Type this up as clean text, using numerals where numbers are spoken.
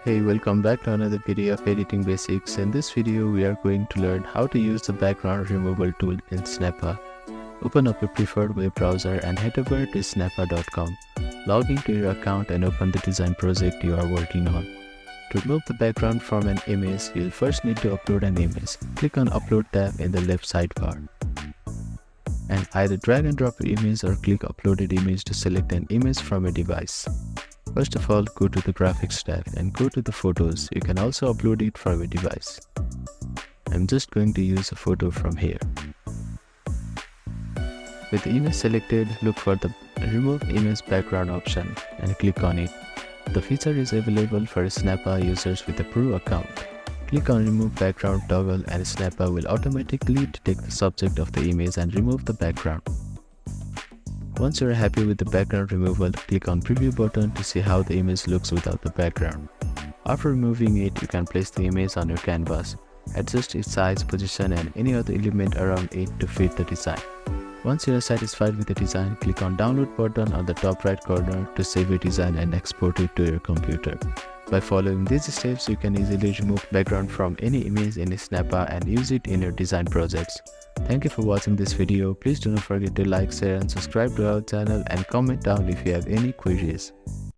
Hey, welcome back to another video of editing basics. In this video, we are going to learn how to use the background removal tool in Snappa. Open up your preferred web browser and head over to snappa.com. Log into your account and open the design project you are working on. To remove the background from an image, you'll first need to upload an image. Click on Upload tab in the left sidebar. And either drag and drop your image or click Uploaded image to select an image from a device. First of all, go to the Graphics tab and go to the Photos. You can also upload it from a device. I'm just going to use a photo from here. With the image selected, look for the Remove Image Background option and click on it. The feature is available for Snappa users with a Pro account. Click on Remove Background toggle and Snappa will automatically detect the subject of the image and remove the background. Once you are happy with the background removal, click on Preview button to see how the image looks without the background. After removing it, you can place the image on your canvas, adjust its size, position and any other element around it to fit the design. Once you are satisfied with the design, click on Download button on the top right corner to save your design and export it to your computer. By following these steps, you can easily remove background from any image in Snappa and use it in your design projects. Thank you for watching this video. Please do not forget to like, share and subscribe to our channel and comment down if you have any queries.